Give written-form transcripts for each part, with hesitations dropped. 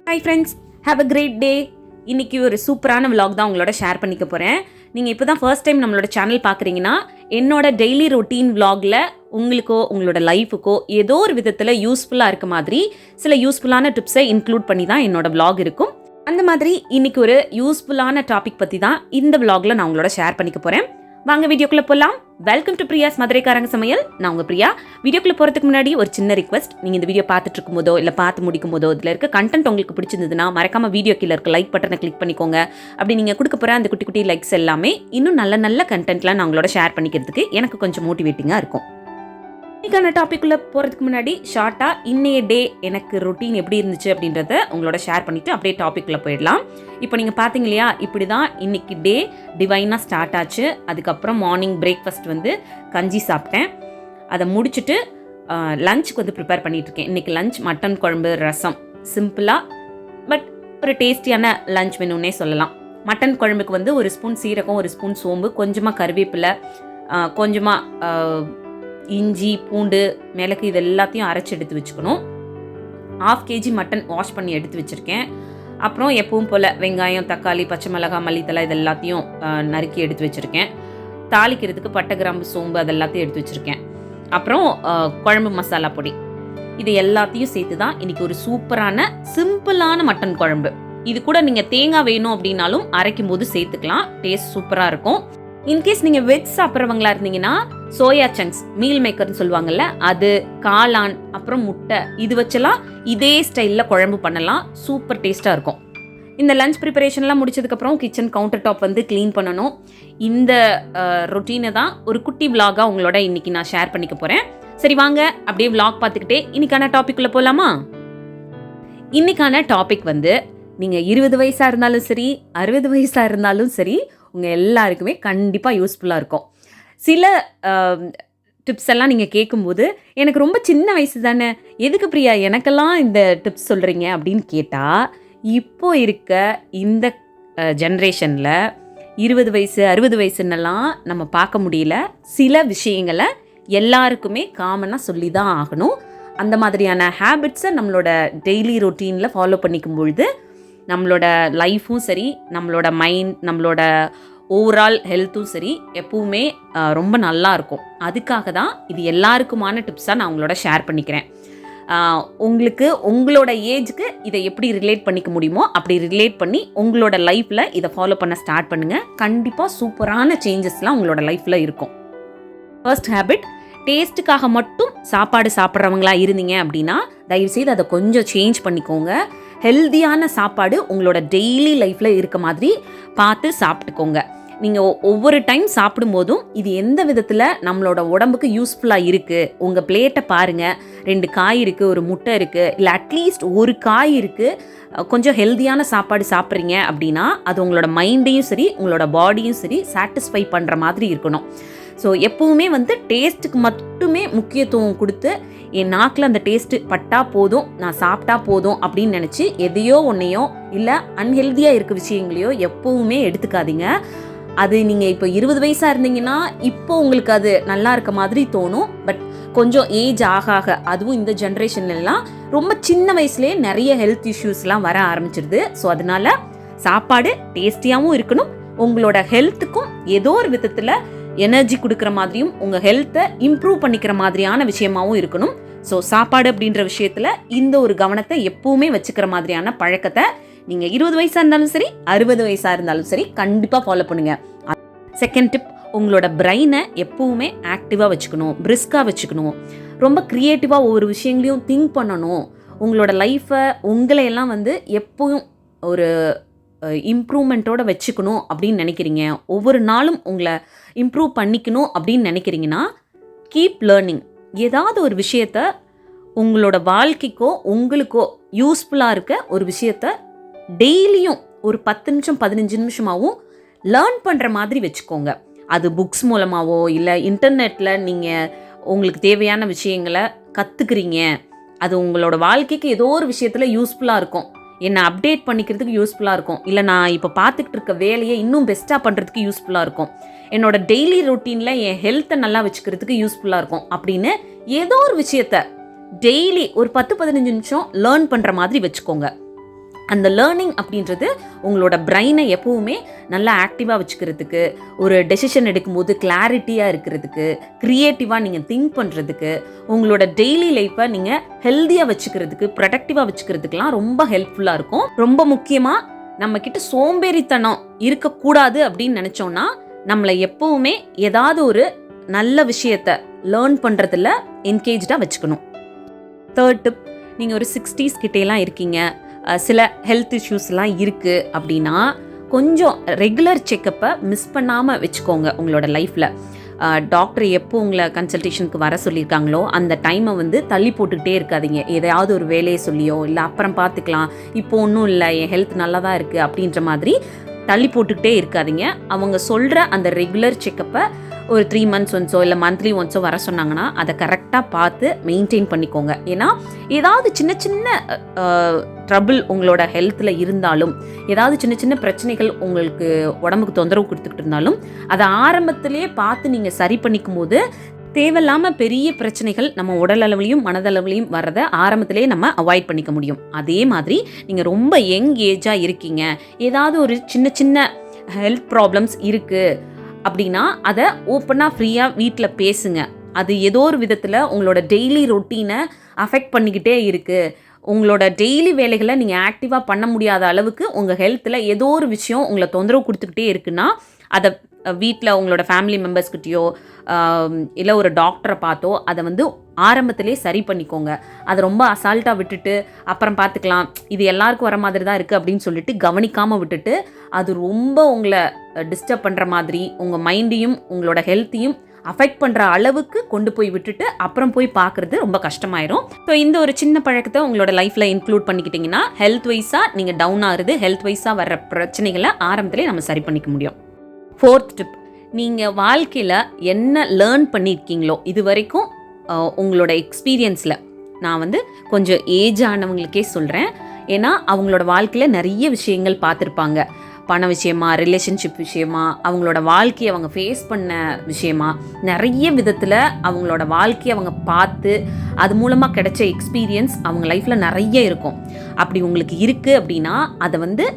Hi friends, have a great day. இன்றைக்கி ஒரு சூப்பரான விலாக் தான் உங்களோட ஷேர் பண்ணிக்க போகிறேன். நீங்கள் இப்போ தான் ஃபர்ஸ்ட் டைம் நம்மளோட சேனல் பார்க்குறீங்கன்னா, என்னோட டெய்லி ரொட்டீன் விலாகில் உங்களுக்கோ உங்களோட லைஃபுக்கோ ஏதோ ஒரு விதத்தில் யூஸ்ஃபுல்லாக இருக்க மாதிரி சில யூஸ்ஃபுல்லான டிப்ஸை இன்க்ளூட் பண்ணி தான் என்னோட விலாக் இருக்கும். அந்த மாதிரி இன்றைக்கி ஒரு யூஸ்ஃபுல்லான டாபிக் பற்றி தான் இந்த விலாகில் நான் உங்களோட ஷேர் பண்ணிக்க போகிறேன். வாங்க வீடியோக்குள்ளே போகலாம். வெல்கம் டு பிரியாஸ் மதுரைக்காரங்க சமையல். நான் உங்கள் பிரியா. வீடியோக்குள்ளே போகிறதுக்கு முன்னாடி ஒரு சின்ன ரிக்வெஸ்ட். நீங்கள் இந்த வீடியோ பார்த்துட்டு இருக்கும் போதோ இல்லை பார்த்து முடிக்கும் போதோ இதில் இருக்க கண்டென்ட் உங்களுக்கு பிடிச்சிருந்ததுன்னா மறக்காம வீடியோ கீழே இருக்க லைக் பட்டனை கிளிக் பண்ணிக்கோங்க. அப்படி நீங்கள் கொடுக்க போகிற அந்த குட்டி குட்டி லைக்ஸ் எல்லாமே இன்னும் நல்ல நல்ல கண்டென்ட்லாம் நான் உங்களோட ஷேர் பண்ணிக்கிறதுக்கு எனக்கு கொஞ்சம் மோட்டிவேட்டிங்காக இருக்கும். இன்னைக்கான டாபிக்குள்ளே போகிறதுக்கு முன்னாடி ஷார்ட்டாக இன்னைய டே எனக்கு ரொட்டீன் எப்படி இருந்துச்சு அப்படின்றத உங்களோட ஷேர் பண்ணிவிட்டு அப்படியே டாப்பிக்குள்ளே போயிடலாம். இப்போ நீங்கள் பார்த்தீங்க இல்லையா, இப்படி தான் இன்னைக்கு டே டிவைனாக ஸ்டார்ட் ஆச்சு. அதுக்கப்புறம் மார்னிங் பிரேக்ஃபாஸ்ட் வந்து கஞ்சி சாப்பிட்டேன். அதை முடிச்சுட்டு லஞ்சுக்கு வந்து ப்ரிப்பேர் பண்ணிகிட்ருக்கேன். இன்றைக்கி லஞ்ச் மட்டன் குழம்பு, ரசம், சிம்பிளாக பட் ஒரு டேஸ்டியான லஞ்ச் மெனுன்னே சொல்லலாம். மட்டன் குழம்புக்கு வந்து ஒரு ஸ்பூன் சீரகம், ஒரு ஸ்பூன் சோம்பு, கொஞ்சமாக கருவேப்பிலை, கொஞ்சமாக இஞ்சி, பூண்டு, மிளகு இது எல்லாத்தையும் அரைச்சி எடுத்து வச்சுக்கணும். 1/2 kg மட்டன் வாஷ் பண்ணி எடுத்து வச்சுருக்கேன். அப்புறம் எப்பவும் போல் வெங்காயம், தக்காளி, பச்சை மிளகாய், மல்லித்தலை இது எல்லாத்தையும் நறுக்கி எடுத்து வச்சுருக்கேன். தாளிக்கிறதுக்கு பட்டை, கிராம்பு, சோம்பு அது எல்லாத்தையும் எடுத்து வச்சுருக்கேன். அப்புறம் குழம்பு மசாலா பொடி இது எல்லாத்தையும் சேர்த்து தான் இன்றைக்கி ஒரு சூப்பரான சிம்பிளான மட்டன் குழம்பு. இது கூட நீங்கள் தேங்காய் வேணும் அப்படின்னாலும் அரைக்கும் போது சேர்த்துக்கலாம். டேஸ்ட் சூப்பராக இருக்கும். இன்கேஸ் நீங்கள் வெஜ் சாப்பிட்றவங்களா இருந்தீங்கன்னா சோயா சங்க்ஸ், மீல் மேக்கர்னு சொல்லுவாங்கல்ல, அது, காளான், அப்புறம் முட்டை இது வச்செல்லாம் இதே ஸ்டைலில் குழம்பு பண்ணலாம். சூப்பர் டேஸ்ட்டாக இருக்கும். இந்த லஞ்ச் ப்ரிப்பரேஷன்லாம் முடிச்சதுக்கப்புறம் கிச்சன் கவுண்டர் டாப் வந்து க்ளீன் பண்ணணும். இந்த ரொட்டீனை தான் ஒரு குட்டி விலாகாக உங்களோட இன்றைக்கி நான் ஷேர் பண்ணிக்க போகிறேன். சரி வாங்க அப்படியே விலாக் பார்த்துக்கிட்டே இன்றைக்கான டாபிக்குள்ளே போகலாமா? இன்றைக்கான டாபிக் வந்து நீங்கள் 20 வயசாக இருந்தாலும் சரி, 60 வயசாக இருந்தாலும் சரி, உங்கள் எல்லாருக்குமே கண்டிப்பாக யூஸ்ஃபுல்லாக இருக்கும். சில டிப்ஸ் எல்லாம் நீங்கள் கேட்கும்போது எனக்கு ரொம்ப சின்ன வயசு தானே, எதுக்கு பிரியா எனக்கெல்லாம் இந்த டிப்ஸ் சொல்கிறீங்க அப்படின்னு கேட்டால், இப்போ இருக்க இந்த ஜென்ரேஷனில் 20 வயசு 60 வயசுன்னெல்லாம் நம்ம பார்க்க முடியல. சில விஷயங்களை எல்லாருக்குமே காமனாக சொல்லி தான் ஆகணும். அந்த மாதிரியான ஹேபிட்ஸை நம்மளோட டெய்லி ரொட்டீனில் ஃபாலோ பண்ணிக்கும் பொழுது நம்மளோட லைஃப்பும் சரி, நம்மளோட மைண்ட், நம்மளோட ஓவரால் ஹெல்த்தும் சரி எப்பவுமே ரொம்ப நல்லா இருக்கும். அதுக்காக தான் இது எல்லாருக்குமான டிப்ஸாக நான் உங்களோட ஷேர் பண்ணிக்கிறேன். உங்களுக்கு உங்களோட ஏஜுக்கு இதை எப்படி ரிலேட் பண்ணிக்க முடியுமோ அப்படி ரிலேட் பண்ணி உங்களோட லைஃப்பில் இதை ஃபாலோ பண்ண ஸ்டார்ட் பண்ணுங்கள். கண்டிப்பாக சூப்பரான சேஞ்சஸ்லாம் உங்களோட லைஃப்பில் இருக்கும். ஃபர்ஸ்ட் ஹேபிட், டேஸ்ட்டுக்காக மட்டும் சாப்பாடு சாப்பிட்றவங்களா இருந்தீங்க அப்படின்னா தயவுசெய்து அதை கொஞ்சம் சேஞ்ச் பண்ணிக்கோங்க. ஹெல்தியான சாப்பாடு உங்களோட டெய்லி லைஃப்பில் இருக்க மாதிரி பார்த்து சாப்பிட்டுக்கோங்க. நீங்கள் ஒவ்வொரு டைம் சாப்பிடும்போதும் இது எந்த விதத்தில் நம்மளோட உடம்புக்கு யூஸ்ஃபுல்லாக இருக்குது, உங்கள் பிளேட்டை பாருங்கள். 2 காய் இருக்குது, ஒரு முட்டை இருக்குது, இல்லை அட்லீஸ்ட் ஒரு காய் இருக்குது, கொஞ்சம் ஹெல்தியான சாப்பாடு சாப்பிட்றீங்க அப்படின்னா அது உங்களோட மைண்டையும் சரி உங்களோட பாடியும் சரி சாட்டிஸ்ஃபை பண்ணுற மாதிரி இருக்கணும். ஸோ எப்பவுமே வந்து டேஸ்ட்டுக்கு மட்டுமே முக்கியத்துவம் கொடுத்து என் நாக்கில் அந்த டேஸ்ட்டு பட்டா போதும், நான் சாப்பிட்டா போதும் அப்படின்னு நினச்சி எதையோ ஒன்றையோ இல்லை அன்ஹெல்தியாக இருக்க விஷயங்களையோ எப்பவுமே எடுத்துக்காதீங்க. அது நீங்கள் இப்போ 20 வயசாக இருந்தீங்கன்னா இப்போ உங்களுக்கு அது நல்லா இருக்க மாதிரி தோணும். பட் கொஞ்சம் ஏஜ் ஆக ஆக, அதுவும் இந்த ஜென்ரேஷன்லாம் ரொம்ப சின்ன வயசுலேயே நிறைய ஹெல்த் இஷ்யூஸ்லாம் வர ஆரம்பிச்சிருது. ஸோ அதனால சாப்பாடு டேஸ்டியாகவும் இருக்கணும், உங்களோட ஹெல்த்துக்கும் ஏதோ ஒரு விதத்தில் எனர்ஜி கொடுக்குற மாதிரியும் உங்கள் ஹெல்த்தை இம்ப்ரூவ் பண்ணிக்கிற மாதிரியான விஷயமாகவும் இருக்கணும். ஸோ சாப்பாடு அப்படின்ற விஷயத்தில் இந்த ஒரு கவனத்தை எப்பவுமே வச்சுக்கிற மாதிரியான பழக்கத்தை நீங்கள் 20 வயசாக இருந்தாலும் சரி 60 வயசாக இருந்தாலும் சரி கண்டிப்பாக ஃபாலோ பண்ணுங்கள். செகண்ட் டிப், உங்களோட பிரெயினை எப்பவுமே ஆக்டிவாக வச்சுக்கணும், பிரிஸ்காக வச்சுக்கணும். ரொம்ப க்ரியேட்டிவாக ஒவ்வொரு விஷயங்களையும் திங்க் பண்ணணும். உங்களோட லைஃப்பை உங்களையெல்லாம் வந்து எப்பவும் ஒரு இம்ப்ரூவ்மெண்ட்டோடு வச்சுக்கணும் அப்படின்னு நினைக்கிறீங்க, ஒவ்வொரு நாளும் உங்களை இம்ப்ரூவ் பண்ணிக்கணும் அப்படின்னு நினைக்கிறீங்கன்னா கீப் லேர்னிங். ஏதாவது ஒரு விஷயத்த உங்களோட வாழ்க்கைக்கோ உங்களுக்கோ யூஸ்ஃபுல்லாக இருக்க ஒரு விஷயத்த டெய்லியும் ஒரு 10 நிமிஷம் 15 நிமிஷமாகவும் லேர்ன் பண்ணுற மாதிரி வச்சுக்கோங்க. அது புக்ஸ் மூலமாகவோ இல்லை இன்டர்நெட்டில் நீங்கள் உங்களுக்கு தேவையான விஷயங்களை கற்றுக்குறீங்க, அது உங்களோட வாழ்க்கைக்கு ஏதோ ஒரு விஷயத்தில் யூஸ்ஃபுல்லாக இருக்கும். என்னை அப்டேட் பண்ணிக்கிறதுக்கு யூஸ்ஃபுல்லாக இருக்கும், இல்லை நான் இப்போ பார்த்துக்கிட்டு இருக்க வேலையை இன்னும் பெஸ்ட்டாக பண்ணுறதுக்கு யூஸ்ஃபுல்லாக இருக்கும், என்னோட டெய்லி ரொட்டீனில் என் ஹெல்த்தை நல்லா வச்சுக்கிறதுக்கு யூஸ்ஃபுல்லாக இருக்கும் அப்படின்னு ஏதோ ஒரு விஷயத்த டெய்லி ஒரு 10-15 நிமிஷம் லேர்ன் பண்ணுற மாதிரி வச்சுக்கோங்க. அந்த லேர்னிங் அப்படின்றது உங்களோட பிரெயினை எப்போவுமே நல்லா ஆக்டிவாக வச்சுக்கிறதுக்கு, ஒரு டெசிஷன் எடுக்கும்போது கிளாரிட்டியாக இருக்கிறதுக்கு, க்ரியேட்டிவாக நீங்கள் திங்க் பண்ணுறதுக்கு, உங்களோட டெய்லி லைஃப்பை நீங்கள் ஹெல்த்தியாக வச்சுக்கிறதுக்கு, ப்ரொடக்டிவாக வச்சுக்கிறதுக்கெலாம் ரொம்ப ஹெல்ப்ஃபுல்லாக இருக்கும். ரொம்ப முக்கியமாக நம்மக்கிட்ட சோம்பேறித்தனம் இருக்கக்கூடாது அப்படின்னு நினச்சோன்னா, நம்மளை எப்போவுமே ஏதாவது ஒரு நல்ல விஷயத்தை லேர்ன் பண்ணுறதுல என்கேஜாக வச்சுக்கணும். தேர்ட் டிப், நீங்கள் ஒரு 60s கிட்டேலாம் இருக்கீங்க, சில ஹெல்த் இஷ்யூஸ்லாம் இருக்குது அப்படின்னா, கொஞ்சம் ரெகுலர் செக்கப்பை மிஸ் பண்ணாமல் வச்சுக்கோங்க உங்களோட லைஃப்பில். டாக்டர் எப்போ உங்களை கன்சல்டேஷனுக்கு வர சொல்லியிருக்காங்களோ அந்த டைமை வந்து தள்ளி போட்டுக்கிட்டே இருக்காதீங்க. எதையாவது ஒரு வேலையை சொல்லியோ, இல்லை அப்புறம் பார்த்துக்கலாம், இப்போ ஒன்றும் இல்லை, என் ஹெல்த் நல்லா தான் இருக்குது அப்படின்ற மாதிரி தள்ளி போட்டுக்கிட்டே இருக்காதீங்க. அவங்க சொல்கிற அந்த ரெகுலர் செக்கப்பை ஒரு 3 months ஒன்ஸோ இல்லை மந்த்லி ஒன்ஸோ வர சொன்னாங்கன்னா அதை கரெக்டாக பார்த்து மெயின்டைன் பண்ணிக்கோங்க. ஏன்னா ஏதாவது சின்ன சின்ன ட்ரபிள் உங்களோட ஹெல்த்தில் இருந்தாலும், ஏதாவது சின்ன சின்ன பிரச்சனைகள் உங்களுக்கு உடம்புக்கு தொந்தரவு கொடுத்துக்கிட்டு இருந்தாலும், அதை ஆரம்பத்திலே பார்த்து நீங்கள் சரி பண்ணிக்கும் போது தேவையில்லாமல் பெரிய பிரச்சனைகள் நம்ம உடல் அளவுலையும் மனதளவுலையும் வர்றதை ஆரம்பத்திலே நம்ம அவாய்ட் பண்ணிக்க முடியும். அதே மாதிரி நீங்கள் ரொம்ப யங் ஏஜாக இருக்கீங்க, ஏதாவது ஒரு சின்ன சின்ன ஹெல்த் ப்ராப்ளம்ஸ் இருக்குது அப்படின்னா அதை ஓப்பனாக ஃப்ரீயாக வீட்டில் பேசுங்க. அது ஏதோ ஒரு விதத்தில் உங்களோட டெய்லி ரொட்டீனை அஃபெக்ட் பண்ணிக்கிட்டே இருக்குது. உங்களோட டெய்லி வேலைகளை நீங்கள் ஆக்டிவாக பண்ண முடியாத அளவுக்கு உங்கள் ஹெல்த்தில் ஏதோ ஒரு விஷயம் உங்களை தொந்தரவு கொடுத்துக்கிட்டே இருக்குன்னா, அதை வீட்டில் உங்களோட ஃபேமிலி மெம்பர்ஸ்கிட்டயோ இல்லை ஒரு டாக்டரை பார்த்தோ அதை வந்து ஆரம்பத்திலே சரி பண்ணிக்கோங்க. அதை ரொம்ப அசால்ட்டாக விட்டுட்டு அப்புறம் பார்த்துக்கலாம், இது எல்லாருக்கும் வர மாதிரி தான் இருக்குது அப்படின்னு சொல்லிட்டு கவனிக்காமல் விட்டுட்டு, அது ரொம்ப உங்களை டிஸ்டர்ப் பண்ணுற மாதிரி உங்கள் மைண்டையும் உங்களோட ஹெல்த்தையும் அஃபெக்ட் பண்ணுற அளவுக்கு கொண்டு போய் விட்டுட்டு அப்புறம் போய் பார்க்குறது ரொம்ப கஷ்டமாயிரும். ஸோ இந்த ஒரு சின்ன பழக்கத்தை உங்களோட லைஃப்பில் இன்க்ளூட் பண்ணிக்கிட்டிங்கன்னா ஹெல்த் வைஸாக நீங்கள் டவுன் ஆகுறது, ஹெல்த் வைஸாக வர்ற பிரச்சனைகளை ஆரம்பத்திலே நம்ம சரி பண்ணிக்க முடியும். ஃபோர்த் டிப், நீங்கள் வாழ்க்கையில் என்ன லேர்ன் பண்ணியிருக்கீங்களோ இது வரைக்கும் உங்களோட எக்ஸ்பீரியன்ஸில், நான் வந்து கொஞ்சம் ஏஜ் ஆனவங்களுக்கே சொல்கிறேன், ஏன்னா அவங்களோட வாழ்க்கையில் நிறைய விஷயங்கள் பார்த்துருப்பாங்க. பண விஷயமா, ரிலேஷன்ஷிப் விஷயமா, அவங்களோட வாழ்க்கையை அவங்க ஃபேஸ் பண்ண விஷயமா, நிறைய விதத்தில் அவங்களோட வாழ்க்கையை அவங்க பார்த்து அது மூலமாக கிடைச்ச எக்ஸ்பீரியன்ஸ் அவங்க லைஃப்பில் நிறைய இருக்கும். அப்படி உங்களுக்கு இருக்குது அப்படின்னா அதை வந்து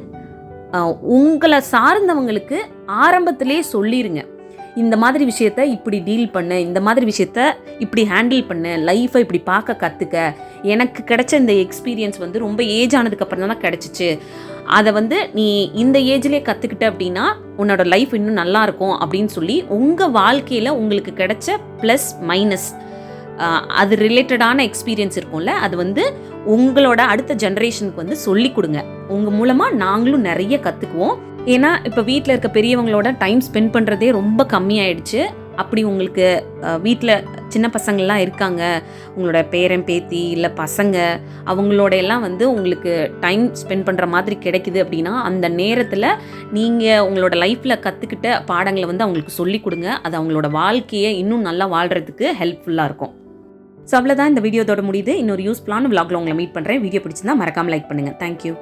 உங்களை சார்ந்தவங்களுக்கு ஆரம்பத்திலே சொல்லிடுங்க. இந்த மாதிரி விஷயத்த இப்படி டீல் பண்ணு, இந்த மாதிரி விஷயத்த இப்படி ஹேண்டில் பண்ணு, லைஃப்பை இப்படி பார்க்க கற்றுக்க. எனக்கு கிடைச்ச இந்த எக்ஸ்பீரியன்ஸ் வந்து ரொம்ப ஏஜ் ஆனதுக்கப்புறம் தான் கிடச்சிச்சு. அதை வந்து நீ இந்த ஏஜ்லேயே கற்றுக்கிட்ட அப்படின்னா உன்னோட லைஃப் இன்னும் நல்லாயிருக்கும் அப்படின்னு சொல்லி உங்கள் வாழ்க்கையில் உங்களுக்கு கிடைச்ச ப்ளஸ் மைனஸ் அது ரிலேட்டடான எக்ஸ்பீரியன்ஸ் இருக்கும்ல, அது வந்து உங்களோட அடுத்த ஜென்ரேஷனுக்கு வந்து சொல்லி கொடுங்க. உங்கள் மூலமாக நாங்களும் நிறைய கற்றுக்குவோம். ஏன்னா இப்போ வீட்டில் இருக்க பெரியவங்களோட டைம் ஸ்பெண்ட் பண்ணுறதே ரொம்ப கம்மியாயிடுச்சு. அப்படி உங்களுக்கு வீட்டில் சின்ன பசங்கள்லாம் இருக்காங்க, உங்களோட பேரன் பேத்தி இல்லை பசங்க, அவங்களோட எல்லாம் வந்து உங்களுக்கு டைம் ஸ்பெண்ட் பண்ணுற மாதிரி கிடைக்குது அப்படின்னா அந்த நேரத்தில் நீங்கள் உங்களோட லைஃப்பில் கற்றுக்கிட்ட பாடங்களை வந்து அவங்களுக்கு சொல்லி கொடுங்க. அது அவங்களோட வாழ்க்கையை இன்னும் நல்லா வாழ்கிறதுக்கு ஹெல்ப்ஃபுல்லாக இருக்கும். ஸோ அவ்வளோதான், இந்த வீடியோதோட முடியுது. இன்னொரு யூஸ்ஃபுல்லான விலாகில் உங்களை மீட் பண்ணுறேன். வீடியோ பிடிச்சிருந்தா மறக்காமல் லைக் பண்ணுங்கள். தேங்க்யூ.